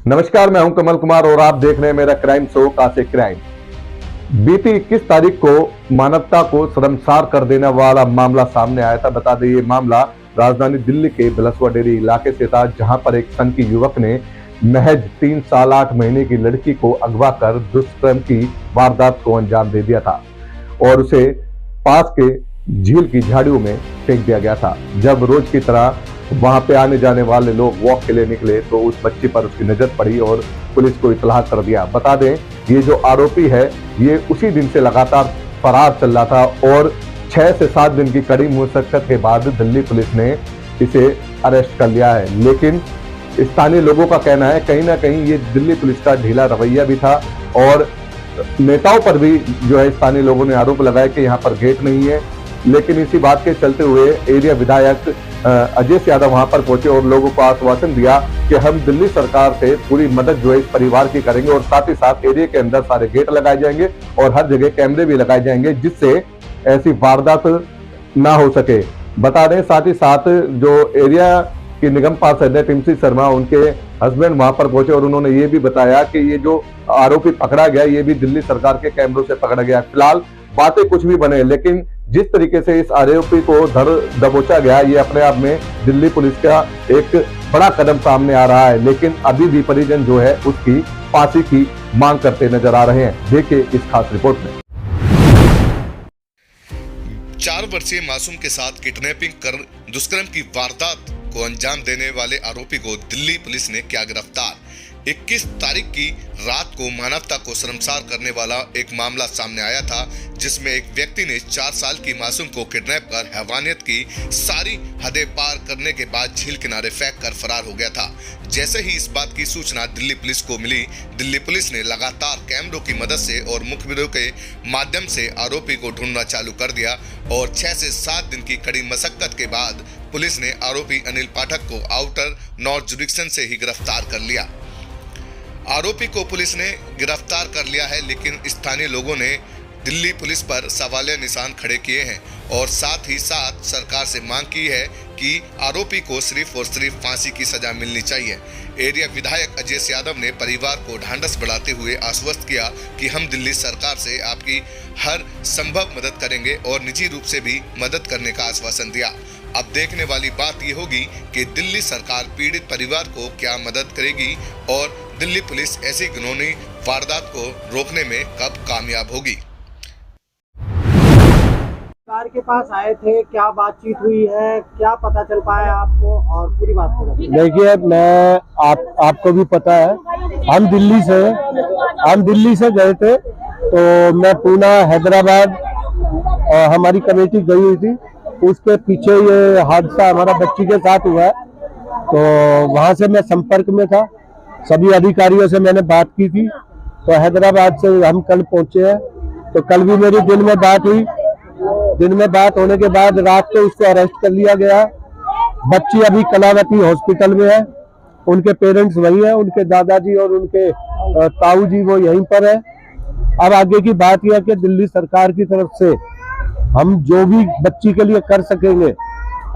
नमस्कार, मैं हूं कमल कुमार और आप देख रहे हैं मेरा क्राइम शो कासे क्राइम। बीती 21 तारीख को मानवता को शर्मसार कर देने वाला मामला सामने आया था। बता दें, ये मामला राजधानी दिल्ली के बिलसवा डेरी इलाके से था, जहां पर एक संघ की युवक ने महज 3 साल 8 महीने की लड़की को अगवा कर दुष्कर्म की वारदात को अंजाम दे दिया था और उसे पास के झील की झाड़ियों में फेंक दिया गया था। जब रोज की तरह वहां पे आने जाने वाले लोग वॉक के लिए निकले तो उस बच्ची पर उसकी नजर पड़ी और पुलिस को इत्तला कर दिया। बता दें, ये जो आरोपी है ये उसी दिन से लगातार फरार चल रहा था और 6 से 7 दिन की कड़ी मुशक्कत के बाद दिल्ली पुलिस ने इसे अरेस्ट कर लिया है। लेकिन स्थानीय लोगों का कहना है कहीं ना कहीं ये दिल्ली पुलिस का ढीला रवैया भी था और नेताओं पर भी जो है स्थानीय लोगों ने आरोप लगाया कि यहाँ पर गेट नहीं है। लेकिन इसी बात के चलते हुए एरिया विधायक अजय यादव वहां पर पहुंचे और लोगों को आश्वासन दिया कि हम दिल्ली सरकार से पूरी मदद जो है इस परिवार की करेंगे और साथ ही साथ एरिया के अंदर सारे गेट लगाए जाएंगे और हर जगह कैमरे भी लगाए जाएंगे जिससे ऐसी वारदात ना हो सके। बता दें, साथ ही साथ जो एरिया की निगम पार्षद है टिमसी शर्मा, उनके हस्बैंड वहां पर पहुंचे और उन्होंने ये भी बताया कि ये जो आरोपी पकड़ा गया ये भी दिल्ली सरकार के कैमरों से पकड़ा गया। फिलहाल बातें कुछ भी बने, लेकिन जिस तरीके से इस आरोपी को धर दबोचा गया ये अपने आप में दिल्ली पुलिस का एक बड़ा कदम सामने आ रहा है। लेकिन अभी भी परिजन जो है उसकी फांसी की मांग करते नजर आ रहे हैं। देखिए इस खास रिपोर्ट में। 4 वर्षीय मासूम के साथ किडनैपिंग कर दुष्कर्म की वारदात को अंजाम देने वाले आरोपी को दिल्ली पुलिस ने किया गिरफ्तार। 21 तारीख की रात को मानवता को शर्मसार करने वाला एक मामला सामने आया था, जिसमें एक व्यक्ति ने 4 साल की मासूम को किडनैप कर हैवानियत की सारी हदें पार करने के बाद झील किनारे फेंक कर फरार हो गया था। जैसे ही इस बात की सूचना दिल्ली पुलिस को मिली, दिल्ली पुलिस ने लगातार कैमरों की मदद से और मुखबिरों के माध्यम से आरोपी को ढूंढना चालू कर दिया और 6 से 7 दिन की कड़ी मशक्कत के बाद पुलिस ने आरोपी अनिल पाठक को आउटर नॉर्थ जुरिडिक्शन से ही गिरफ्तार कर लिया। आरोपी को पुलिस ने गिरफ्तार कर लिया है, लेकिन स्थानीय लोगों ने दिल्ली पुलिस पर सवालिया निशान खड़े किए हैं और साथ ही साथ सरकार से मांग की है कि आरोपी को सिर्फ और सिर्फ फांसी की सजा मिलनी चाहिए। एरिया विधायक अजय यादव ने परिवार को ढांढस बढ़ाते हुए आश्वस्त किया कि हम दिल्ली सरकार से आपकी हर संभव मदद करेंगे और निजी रूप से भी मदद करने का आश्वासन दिया। अब देखने वाली बात ये होगी कि दिल्ली सरकार पीड़ित परिवार को क्या मदद करेगी और दिल्ली पुलिस ऐसी घिनौनी वारदात को रोकने में कब कामयाब होगी। सरकार के पास आए थे, क्या बातचीत हुई है, क्या पता चल पाया आपको और पूरी बात को देखिए, मैं आपको भी पता है हम दिल्ली से गए थे तो मैं पूना हैदराबाद और हमारी कमेटी गई हुई थी। उसके पीछे ये हादसा हमारा बच्ची के साथ हुआ है तो वहां से मैं संपर्क में था, सभी अधिकारियों से मैंने बात की थी। तो हैदराबाद से हम कल पहुंचे हैं तो कल भी मेरी दिन में बात हुई। दिन में बात होने के बाद रात को उसको अरेस्ट कर लिया गया। बच्ची अभी कलावती हॉस्पिटल में है, उनके पेरेंट्स वही हैं, उनके दादाजी और उनके ताऊ जी वो यहीं पर है। अब आगे की बात यह है कि दिल्ली सरकार की तरफ से हम जो भी बच्ची के लिए कर सकेंगे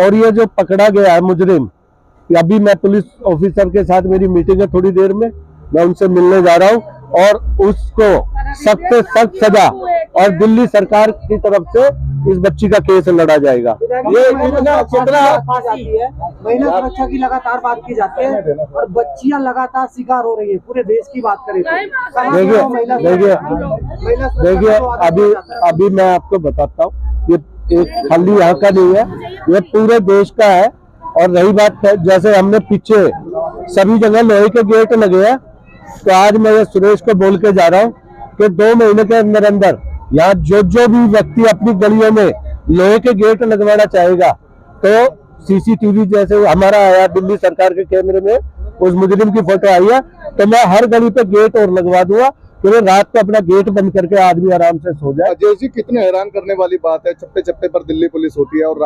और ये जो पकड़ा गया है मुजरिम, अभी मैं पुलिस ऑफिसर के साथ मेरी मीटिंग है थोड़ी देर में, मैं उनसे मिलने जा रहा हूँ और उसको सख्त से सख्त सजा और दिल्ली सरकार की तरफ से इस बच्ची का केस लड़ा जाएगा। ये महिला सुरक्षा की लगातार बात की जाती है और बच्चियां लगातार शिकार हो रही है, पूरे देश की बात करें देखिए अभी मैं आपको बताता हूँ, ये एक खाली यहाँ का नहीं है, ये पूरे देश का है। और रही बात है, जैसे हमने पीछे सभी जगह लोहे के गेट लगे हैं, तो आज मैं ये सुरेश को बोल के जा रहा हूँ कि 2 महीने के अंदर अंदर यहाँ जो भी व्यक्ति अपनी गलियों में लोहे के गेट लगवाना चाहेगा तो सीसीटीवी जैसे हमारा आया दिल्ली सरकार के कैमरे में उस मुजरिम की फोटो आई है तो मैं हर गली पे गेट और लगवा दूंगा कि रात को अपना गेट बंद करके आदमी आराम से सो जाए। अजय जी, कितने हैरान करने वाली बात है, चप्पे चप्पे पर दिल्ली पुलिस होती है और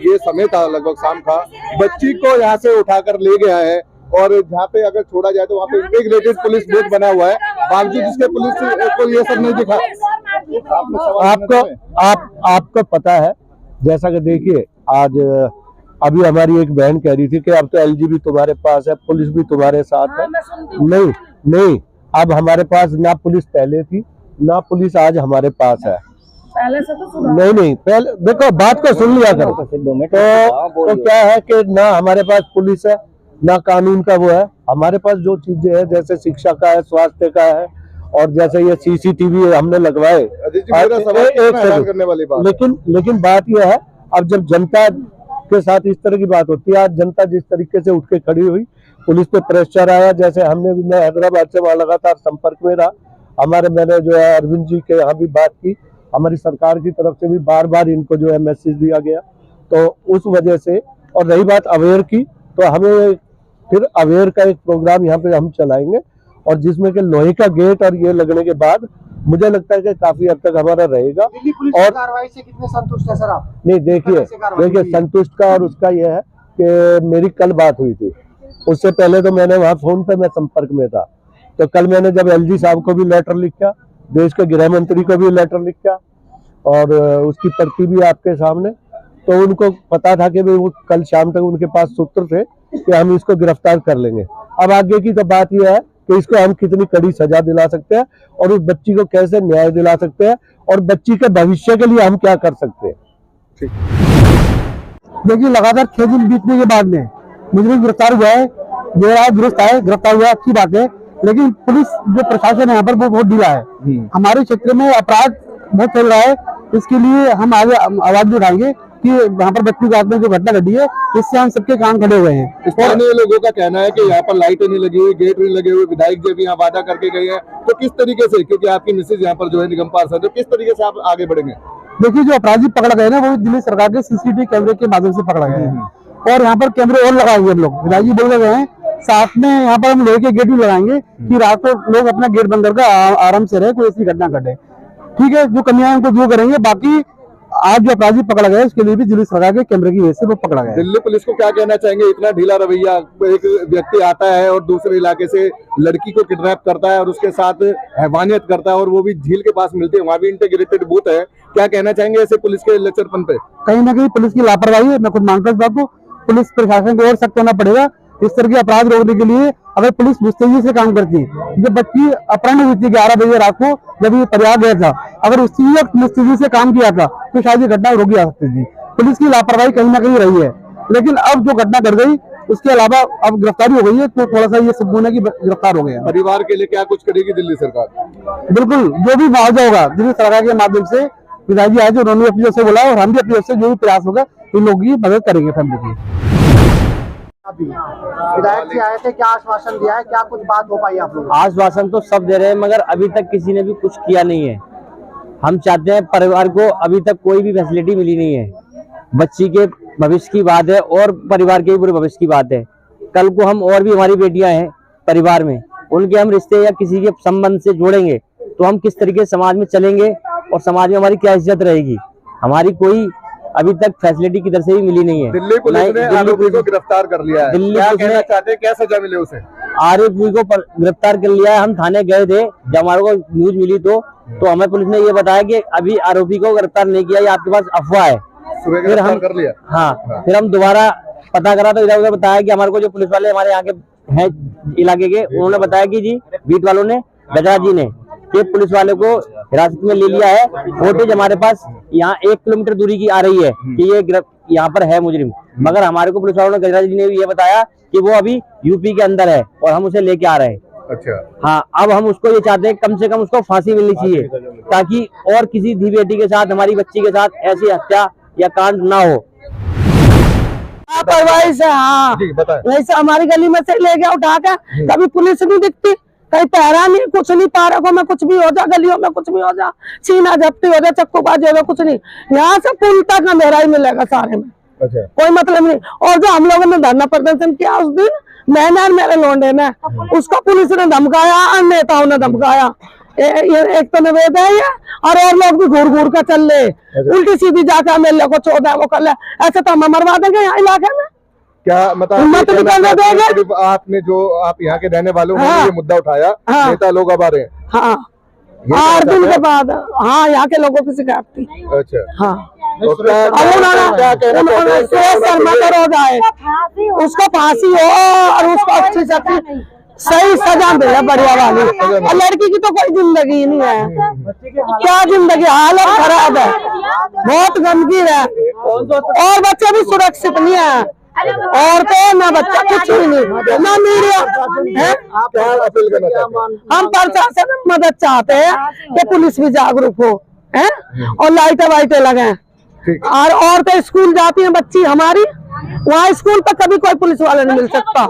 ये समय था लगभग शाम का, बच्ची को यहाँ से उठाकर ले गया है और जहाँ पे अगर छोड़ा जाए तो वहाँ पे इंटीग्रेटेड पुलिस बूथ बना हुआ है, बावजूद इसके पुलिस को ये सब नहीं दिखा। आपको पता है, जैसा कि देखिए आज अभी हमारी एक बहन कह रही थी कि अब तो एलजी भी तुम्हारे पास है, पुलिस भी तुम्हारे साथ है। नहीं नहीं, अब हमारे पास ना पुलिस पहले थी ना पुलिस आज हमारे पास है। पहले से तो सुधार। नहीं, पहले देखो, बात को सुन लिया करो। तो क्या है कि ना हमारे पास पुलिस है ना कानून का वो है। हमारे पास जो चीजें हैं जैसे शिक्षा का है, स्वास्थ्य का है, और जैसे ये सीसीटीवी हमने लगवाए। करने वाली बात, लेकिन बात यह है, अब जब जनता के साथ इस तरह की बात होती है, आज जनता जिस तरीके से उठ के खड़ी हुई, पुलिस पे प्रेशर आया, जैसे मैं हैदराबाद से वहां लगातार संपर्क में रहा। मैंने जो है अरविंद जी के यहाँ भी बात की, हमारी सरकार की तरफ से भी बार बार इनको जो है मैसेज दिया गया। तो उस वजह से, और रही बात अवेयर की, तो हमें फिर अवेयर का एक प्रोग्राम यहाँ पे हम चलाएंगे, और जिसमें कि लोहे का गेट और ये लगने के बाद मुझे लगता है कि काफी हद तक हमारा रहेगा। दिल्ली पुलिस की कार्रवाई से कितने संतुष्ट है सर आप? नहीं, देखिए संतुष्ट का और उसका यह है कि मेरी कल बात हुई थी, उससे पहले तो मैंने वहाँ फोन पे मैं संपर्क में था। तो कल मैंने जब एलजी साहब को भी लेटर लिखा, देश के गृह मंत्री को भी लेटर लिखा, और उसकी प्रति भी आपके सामने, तो उनको पता था कि वो कल शाम तक उनके पास सूत्र थे कि हम इसको गिरफ्तार कर लेंगे। अब आगे की तो बात यह है कि इसको हम कितनी कड़ी सजा दिला सकते हैं, और उस बच्ची को कैसे न्याय दिला सकते हैं, और बच्ची के भविष्य के लिए हम क्या कर सकते हैं। देखिए, लगातार 6 दिन बीतने के बाद में मुजरिम गिरफ्तार हुआ है, दुरुस्त है, गिरफ्तार हुआ, अच्छी बात है। लेकिन पुलिस जो प्रशासन है यहाँ पर वो बहुत ढीला है। हमारे क्षेत्र में अपराध बहुत चल रहा है, इसके लिए हम आगे आवाज भी उठाएंगे कि वहाँ पर बच्ची रात में जो घटना घटी है, इससे हम सबके कान खड़े हुए हैं। स्थानीय लोगों का कहना है कि यहाँ पर लाइटें नहीं लगी हुई, गेट नहीं लगे हुए, विधायक जी भी यहाँ वादा करके गए हैं। तो किस तरीके से, क्योंकि आपकी मिसेज यहाँ पर जो है निगम पार्षद, तो किस तरीके से आप आगे बढ़ेंगे? देखिए, जो अपराधी पकड़ा गए ना, वो दिल्ली सरकार के सीसीटीवी कैमरे के माध्यम से पकड़ा गया है, और यहाँ पर कैमरे और लगाए हुए हम लोग, विधायक जी बोल रहे हैं। साथ में यहाँ पर हम लोहे के गेट भी लगाएंगे कि रात को लोग अपना गेट बंद करके आराम से रहे, कोई ऐसी घटना घटे। ठीक है, जो कमियां उनको दूर करेंगे। बाकी आज जो अपराधी पकड़ा गया, उसके लिए भी दिल्ली सरकार के कैमरे की वजह से वो पकड़ा गया। दिल्ली पुलिस को क्या कहना चाहेंगे? इतना ढीला रवैया, एक व्यक्ति आता है और दूसरे इलाके से लड़की को किडनैप करता है और उसके साथ हैवानियत करता है, और वो भी झील के पास मिलती है, वहाँ भी इंटीग्रेटेड बूथ है। क्या कहना चाहेंगे ऐसे पुलिस के लचरपन पे? कहीं ना कहीं पुलिस की लापरवाही है, मैं खुद मानता हूँ इस बात को। पुलिस प्रशासन को और सख्त होना पड़ेगा इस तरह के अपराध रोकने के लिए। अगर पुलिस मुस्तैदी से काम करती, जब बच्ची अपहरण हुई थी 11 बजे रात को, जब ये प्रयाग गया था, अगर उसी वक्त मुस्तैदी से काम किया था तो शायद ये घटना रोकी जा सकती थी। पुलिस की लापरवाही कहीं ना कहीं रही है, लेकिन अब जो घटना घट गई, उसके अलावा अब गिरफ्तारी हो गई है, तो थोड़ा सा ये सबूत है कि गिरफ्तार हो गया। परिवार के लिए क्या कुछ करेगी दिल्ली सरकार? बिल्कुल, जो भी मुआवजा होगा दिल्ली सरकार के माध्यम से, विधायक जी आए जो उन्होंने अपनी ओर से बोला, और हम भी अपनी ओर से जो भी प्रयास होगा इन लोगों की मदद करेंगे फैमिली की। विधायक जी आए थे, क्या आश्वासन दिया है, क्या कुछ बात हो पाई आप लोग? आश्वासन तो सब दे रहे हैं, मगर अभी तक किसी ने भी कुछ किया नहीं है। हम चाहते हैं, परिवार को अभी तक कोई भी फैसिलिटी मिली नहीं है। बच्ची के भविष्य की बात है और परिवार के भी पूरे भविष्य की बात है। कल को हम, और भी हमारी बेटियां हैं परिवार में, उनके हम रिश्ते या किसी के संबंध से जोड़ेंगे तो हम किस तरीके से समाज में चलेंगे, और समाज में हमारी क्या इज्जत रहेगी। हमारी कोई अभी तक फैसिलिटी किधर से भी मिली नहीं है। दिल्ली पुलिस ने आरोपी को गिरफ्तार कर लिया है, दिल्ली क्या पुलिस कहना ने चाहते हैं, क्या सजा मिले उसे? आरोपी को गिरफ्तार कर लिया है। हम थाने गए थे, जब हमारे को न्यूज मिली तो हमें पुलिस ने ये बताया कि अभी आरोपी को गिरफ्तार नहीं किया, ये आपके पास अफवाह है। फिर हम कर लिया। हाँ, फिर हम दोबारा पता करा तो इधर उधर बताया कि हमारे को जो पुलिस वाले हमारे यहाँ के हैं इलाके के, उन्होंने बताया कि जी बीट वालों ने, गजरा जी ने, कि पुलिस वाले को हिरासत में ले लिया है। फुटेज हमारे पास यहाँ 1 किलोमीटर दूरी की आ रही है कि ये यहाँ पर है मुजरिम, मगर हमारे को पुलिस वालों ने, गजरा जी ने भी ये बताया कि वो अभी यूपी के अंदर है और हम उसे लेके आ रहे हैं। अच्छा, हाँ, अब हम उसको ये चाहते हैं कम से कम उसको फांसी मिलनी चाहिए, ताकि और किसी धी बेटी के साथ, हमारी बच्ची के साथ ऐसी हत्या या कांड ना हो। लापरवाही से, हाँ, वैसे हमारी गली में से ले गया उठा के, कभी पुलिस नहीं दिखती, कहीं पहरा नहीं, कुछ नहीं, पार्कों में कुछ भी हो जा, गलियों में कुछ भी हो जा, सीना झपटी हो जा, चक्कूबाजी हो जा, कुछ नहीं। यहाँ से पुल तक अंधेरा ही मिलेगा सारे में। अच्छा। कोई मतलब नहीं। और जो हम लोगों ने धरना प्रदर्शन किया उस दिन, मैंने और मेरे लोंडे ने, उसको पुलिस ने धमकाया, नेताओं ने धमकाया। एक तो निवेद है ये, और लोग भी घूर घूर कर चल ले, उल्टी सीधी जाकर मेले को चौदह वो कर ले, ऐसे तो हम मरवा देंगे यहाँ इलाके में। क्या मतलब आपने जो, आप यहाँ के रहने वालों ने ये मुद्दा उठाया, नेता लोग अब आ रहे हैं? हाँ, 8 दिन के बाद, हाँ, यहाँ के लोगों की शिकायत थी। अच्छा, हाँ, उन्होंने शर्मा का रोज आए, उसको फांसी हो और उसको अच्छी से अच्छी सही सजा मिले बढ़िया वाली। और लड़की की तो कोई जिंदगी ही नहीं है, क्या जिंदगी, हालत खराब है, बहुत गंदगी है और बच्चे भी सुरक्षित नहीं है, औरतें ना बच्चा कुछ भी नहीं, ना मीडिया है। क्या अपील करना चाहते हैं? हम प्रशासन में मदद चाहते हैं कि पुलिस भी जागरूक हो है और लाइटें वाइटें लगे और औरतें स्कूल जाती हैं बच्ची हमारी, वहाँ स्कूल पर कभी कोई पुलिस वाला नहीं मिल सकता।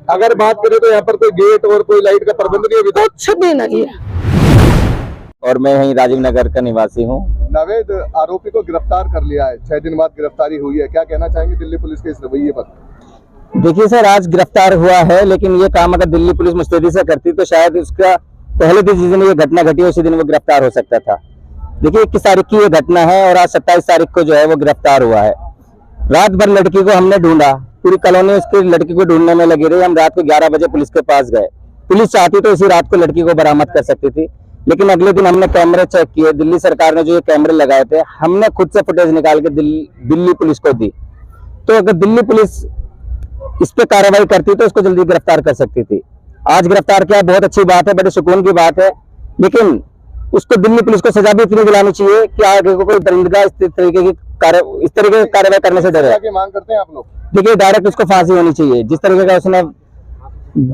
अगर बात करें तो यहाँ पर कोई गेट और कोई लाइट का प्रबंध नहीं है अभी तक? कुछ भी नहीं है। और मैं यहीं राजीव नगर का निवासी हूँ। नावेद आरोपी को गिरफ्तार कर लिया है, 6 दिन बाद गिरफ्तारी हुई है, क्या कहना चाहेंगे दिल्ली पुलिस के इस रवैये पर? देखिए सर, आज गिरफ्तार हुआ है, लेकिन ये काम अगर दिल्ली पुलिस मुस्तैदी से करती तो शायद उसका पहले जिस दिन ये घटना घटी उसी दिन वो गिरफ्तार हो सकता था। देखिए 21 तारीख की ये घटना है और आज 27 तारीख को जो है वो गिरफ्तार हुआ है। रात भर लड़की को हमने ढूंढा, पूरी कॉलोनी उसकी लड़की को ढूंढने में लगी रही। हम रात को 11 बजे पुलिस के पास गए। पुलिस चाहती तो इसी रात को लड़की को बरामद कर सकती थी, लेकिन अगले दिन हमने कैमरे चेक किए। दिल्ली सरकार ने जो ये कैमरे लगाए थे, हमने खुद से फुटेज निकाल के दिल्ली पुलिस को दी। तो अगर दिल्ली पुलिस इस पे कार्रवाई करती तो उसको जल्दी गिरफ्तार कर सकती थी। आज गिरफ्तार किया, बहुत अच्छी बात है, बड़े सुकून की बात है, लेकिन उसको दिल्ली पुलिस को सजा भी इतनी दिलानी चाहिए कि आगे को कोई दरिंदगा इस तरीके की कार्रवाई करने से डरे। क्या मांग करते हैं आप लोग? देखिए डायरेक्ट उसको फांसी होनी चाहिए। जिस तरीके का उसने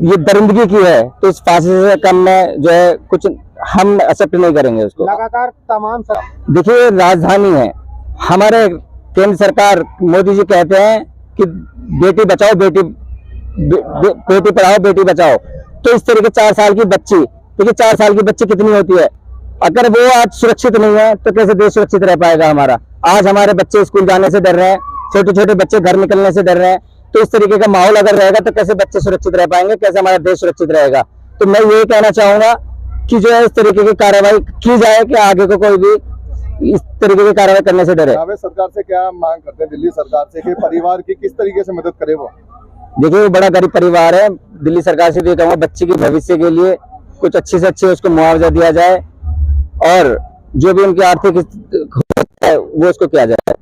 ये दरिंदगी की है तो इस फांसी से कम में जो है कुछ हम एक्सेप्ट नहीं करेंगे उसको। लगातार तमाम देखिए राजधानी है हमारे, केंद्र सरकार मोदी जी कहते हैं कि बेटी बचाओ बेटी पढ़ाओ बेटी बचाओ। तो इस तरीके 4 साल की बच्ची, देखिए 4 साल की बच्ची कितनी होती है, अगर वो आज सुरक्षित नहीं है तो कैसे देश सुरक्षित रह पाएगा हमारा। आज हमारे बच्चे स्कूल जाने से डर रहे हैं, छोटे छोटे बच्चे घर निकलने से डर रहे हैं। तो इस तरीके का माहौल अगर रहेगा तो कैसे बच्चे सुरक्षित रह पाएंगे, कैसे हमारा देश सुरक्षित रहेगा। तो मैं ये कहना चाहूंगा कि जो है इस तरीके की कार्रवाई की जाए कि आगे को कोई भी इस तरीके की कार्रवाई करने से डरे। सरकार से क्या मांग करते हैं दिल्ली सरकार से कि परिवार की किस तरीके से मदद करे वो? देखिए वो बड़ा गरीब परिवार है, दिल्ली सरकार से भी कहूँगा बच्चे के भविष्य के लिए कुछ अच्छे से अच्छे उसको मुआवजा दिया जाए और जो भी उनकी आर्थिक है वो उसको किया जाए।